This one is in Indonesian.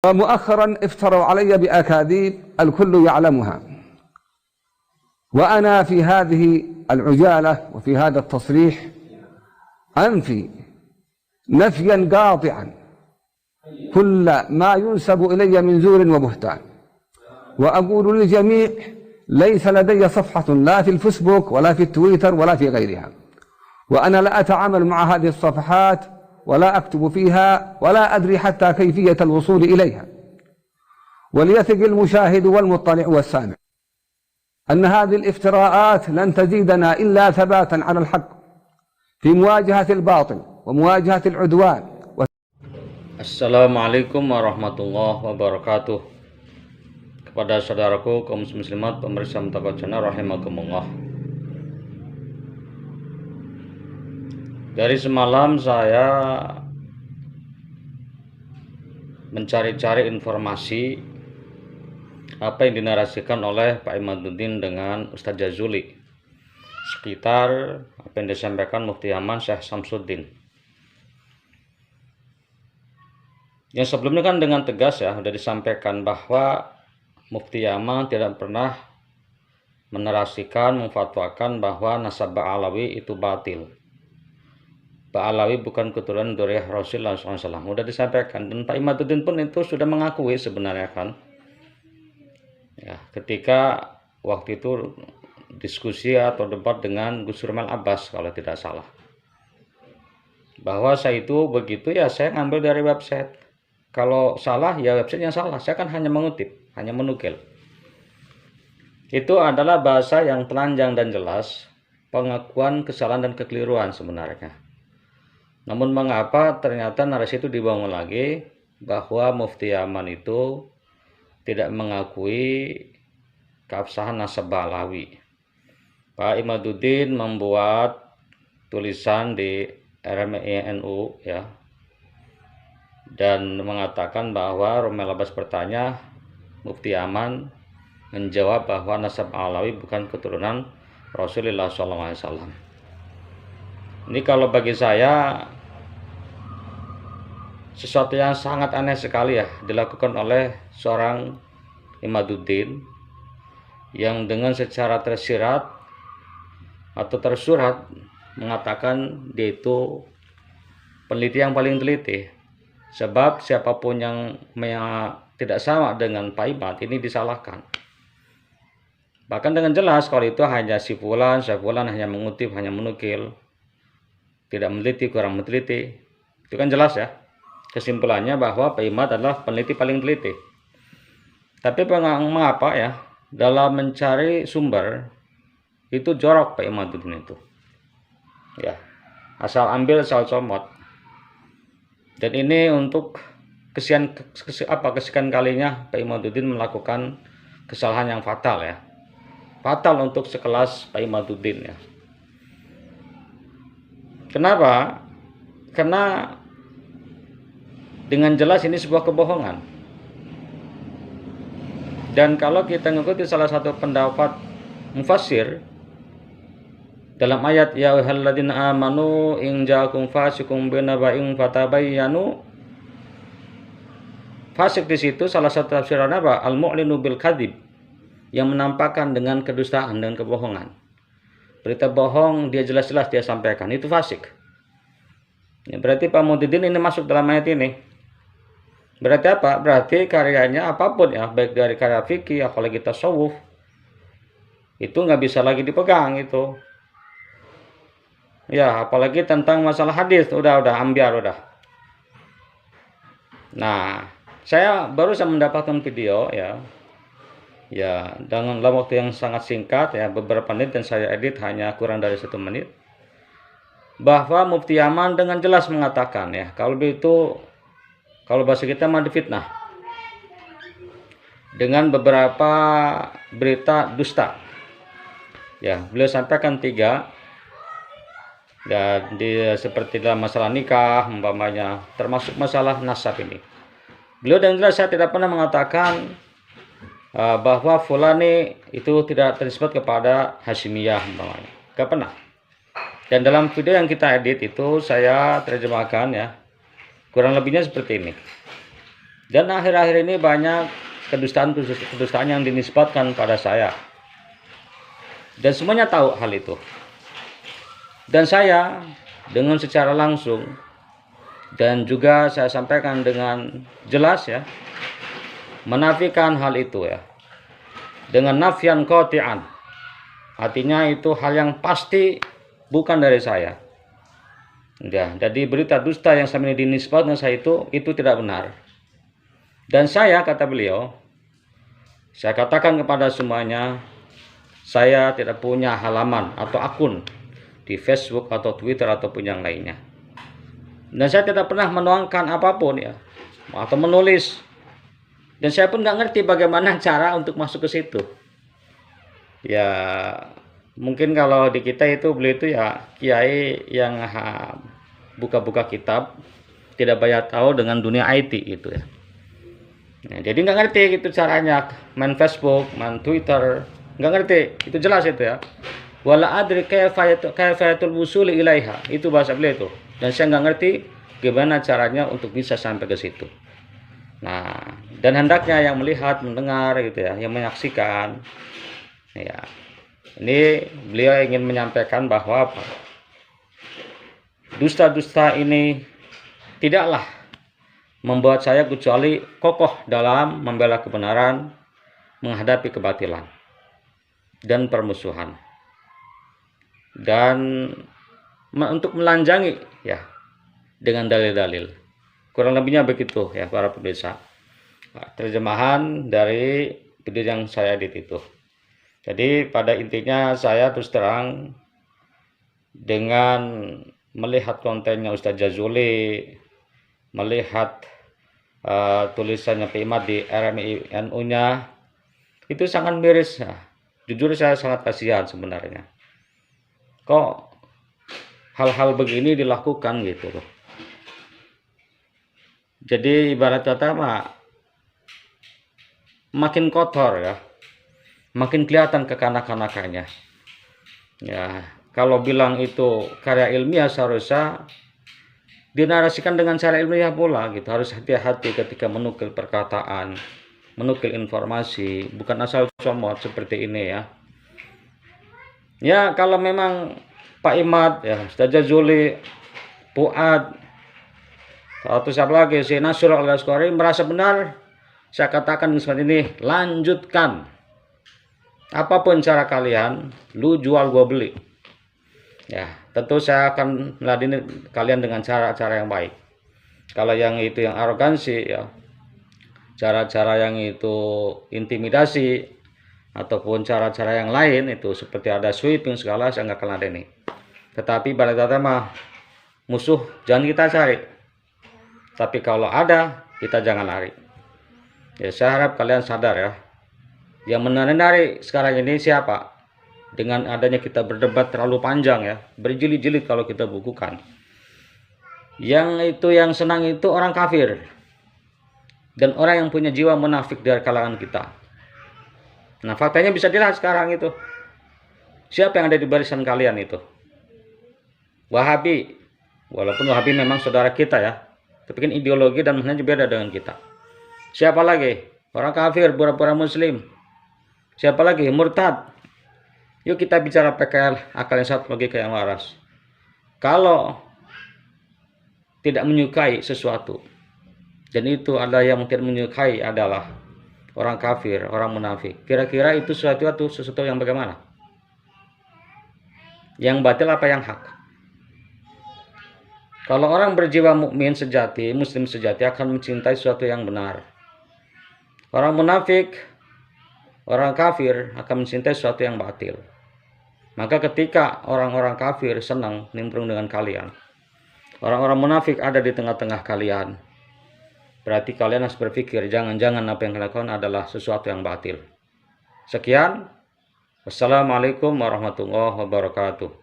ومؤخرا افتروا علي بأكاذيب الكل يعلمها، وأنا في هذه العجالة وفي هذا التصريح أنفي نفيا قاطعا كل ما ينسب إلي من زور وبهتان، وأقول للجميع ليس لدي صفحة لا في الفيسبوك ولا في التويتر ولا في غيرها، وأنا لا أتعامل مع هذه الصفحات ولا أكتب فيها ولا أدري حتى كيفية الوصول إليها. وليثق المشاهد والمطلع والسامع أن هذه الافتراءات لن تزيدنا إلا ثباتا على الحق في مواجهة الباطل ومواجهة العدوان. Assalamualaikum warahmatullahi wabarakatuh. Kepada saudaraku kaum muslimat pemirsa Muntaqal Channel rahimakumullah. Dari semalam saya mencari-cari informasi apa yang dinarasikan oleh Pak Imaduddin dengan Ustadz Jazuli sekitar apa yang disampaikan Mufti Yaman Syekh Samsuddin. Yang sebelumnya kan dengan tegas ya sudah disampaikan bahwa Mufti Yaman tidak pernah menarasikan, memfatwakan bahwa nasab Ba'alawi itu batil. Ba'alawi bukan keturunan dzurriyyah Rasulullah SAW. Sudah disampaikan, dan Pak Imaduddin pun itu sudah mengakui sebenarnya kan. Ya, ketika waktu itu diskusi atau debat dengan Gus Rumel Abbas kalau tidak salah. Bahwa saya itu begitu ya saya ngambil dari website. Kalau salah ya website yang salah. Saya kan hanya mengutip, hanya menukil. Itu adalah bahasa yang telanjang dan jelas pengakuan kesalahan dan kekeliruan sebenarnya. Namun mengapa ternyata narasi itu dibangun lagi bahwa Mufti Yaman itu tidak mengakui keabsahan nasab Ba'alawi. Pak Imaduddin membuat tulisan di RMI-NU ya, dan mengatakan bahwa Rumel Abbas bertanya, Mufti Yaman menjawab bahwa nasab Ba'alawi bukan keturunan Rasulullah SAW. Ini kalau bagi saya sesuatu yang sangat aneh sekali ya dilakukan oleh seorang Imaduddin yang dengan secara tersirat atau tersurat mengatakan dia itu peneliti yang paling teliti. Sebab siapapun yang tidak sama dengan Pak Imad ini disalahkan. Bahkan dengan jelas kalau itu hanya si fulan hanya mengutip, hanya menukil, tidak meneliti, kurang meneliti. Itu kan jelas ya. Kesimpulannya bahwa Pak Imad adalah peneliti paling teliti. Tapi mengapa ya dalam mencari sumber itu jorok Pak Imaduddin itu. Ya, asal ambil asal comot. Dan ini untuk kesekian kalinya Pak Imaduddin melakukan kesalahan yang fatal ya. Fatal untuk sekelas Pak Imaduddin ya. Kenapa? Karena dengan jelas ini sebuah kebohongan. Dan kalau kita mengikuti salah satu pendapat mufassir dalam ayat ya ayyuhalladzina amanu in ja'akum fasiqun binaba'in fatabayyanu, fasik di situ salah satu tafsirannya apa? Al-mu'linu bil kadzib, yang menampakkan dengan kedustaan dan kebohongan. Berita bohong dia jelas-jelas dia sampaikan, itu fasik. Ya, berarti Pak Imaduddin ini masuk dalam ayat ini. Berarti apa? Berarti karyanya apapun ya, baik dari karya fikih apalagi tasawuf, itu nggak bisa lagi dipegang itu. Ya, apalagi tentang masalah hadis, udah ambiar udah. Nah, saya baru saja mendapatkan video ya. Ya, dalam waktu yang sangat singkat ya, beberapa menit, dan saya edit hanya kurang dari 1 menit. Bahwa Mufti Yaman dengan jelas mengatakan ya, kalau bahasa kita mah difitnah dengan beberapa berita dusta. Ya, beliau sampaikan 3. Dan seperti dalam masalah nikah umpamanya, termasuk masalah nasab ini. Beliau dengan jelas saya tidak pernah mengatakan bahwa fulani itu tidak ternisbat kepada Hasyimiyah umpamanya. Gak pernah. Dan dalam video yang kita edit itu saya terjemahkan ya, kurang lebihnya seperti ini. Dan akhir-akhir ini banyak kedustaan yang dinisbatkan pada saya. Dan semuanya tahu hal itu. Dan saya dengan secara langsung dan juga saya sampaikan dengan jelas ya, menafikan hal itu ya. Dengan nafyan qati'an. Artinya itu hal yang pasti bukan dari saya. Ya, jadi berita dusta yang selama ini dinisbatkan saya itu tidak benar. Dan saya, kata beliau, saya katakan kepada semuanya, saya tidak punya halaman atau akun di Facebook atau Twitter ataupun yang lainnya. Dan saya tidak pernah menuangkan apapun ya, atau menulis. Dan saya pun nggak ngerti bagaimana cara untuk masuk ke situ. Ya, mungkin kalau di kita itu beliau itu ya kiai yang buka-buka kitab, tidak banyak tahu dengan dunia IT gitu ya. Nah, jadi nggak ngerti gitu caranya main Facebook, main Twitter, nggak ngerti. Itu jelas itu ya. Wala adri kaifayatul wusul ilaiha. Itu bahasa beliau itu. Dan saya nggak ngerti gimana caranya untuk bisa sampai ke situ. Nah, dan hendaknya yang melihat, mendengar gitu ya, yang menyaksikan. Ya. Ini beliau ingin menyampaikan bahwa dusta-dusta ini tidaklah membuat saya kecuali kokoh dalam membela kebenaran, menghadapi kebatilan dan permusuhan. Dan untuk melanjangi ya dengan dalil-dalil. Kurang lebihnya begitu ya para pemirsa. Terjemahan dari video yang saya edit itu. Jadi pada intinya saya terus terang dengan melihat kontennya Ustadz Jazuli, melihat tulisannya Pak Imad di RMI NU-nya, itu sangat miris. Nah, jujur saya sangat kasihan sebenarnya. Kok hal-hal begini dilakukan gitu loh. Jadi ibarat kata makin kotor ya, makin kelihatan kekanak-kanakannya. Ya, kalau bilang itu karya ilmiah seharusnya dinarasikan dengan cara ilmiah pula gitu. Harus hati-hati ketika menukil perkataan, menukil informasi, bukan asal comot seperti ini ya. Ya, kalau memang Pak Imad ya, Ustadz Jazuli, Fuad, atau siapa lagi si Nasrul Al-Asqari merasa benar, saya katakan seperti ini, lanjutkan. Apapun cara kalian, lu jual gua beli. Ya, tentu saya akan meladeni kalian dengan cara-cara yang baik. Kalau yang itu yang arogansi ya, cara-cara yang itu intimidasi ataupun cara-cara yang lain itu seperti ada sweeping segala, saya nggak akan ladeni. Tetapi pada data musuh jangan kita cari. Tapi kalau ada, kita jangan lari. Ya, saya harap kalian sadar ya. Yang menari sekarang ini siapa? Dengan adanya kita berdebat terlalu panjang ya, berjilid-jilid kalau kita bukukan. Yang itu yang senang itu orang kafir. Dan orang yang punya jiwa munafik dari kalangan kita. Nah, faktanya bisa dilihat sekarang itu. Siapa yang ada di barisan kalian itu? Wahabi. Walaupun Wahabi memang saudara kita ya. Tapi kan ideologi dan manhaj beda dengan kita. Siapa lagi? Orang kafir, pura-pura muslim. Siapa lagi? Murtad. Yuk kita bicara PKL, akal yang satu, logika yang waras. Kalau tidak menyukai sesuatu, dan itu ada yang mungkin menyukai adalah orang kafir, orang munafik. Kira-kira itu sesuatu yang bagaimana? Yang batil apa yang hak? Kalau orang berjiwa mukmin sejati, muslim sejati akan mencintai sesuatu yang benar. Orang munafik, orang kafir akan mencintai sesuatu yang batil. Maka ketika orang-orang kafir senang nimbrung dengan kalian, orang-orang munafik ada di tengah-tengah kalian, berarti kalian harus berpikir jangan-jangan apa yang kalian lakukan adalah sesuatu yang batil. Sekian. Wassalamualaikum warahmatullahi wabarakatuh.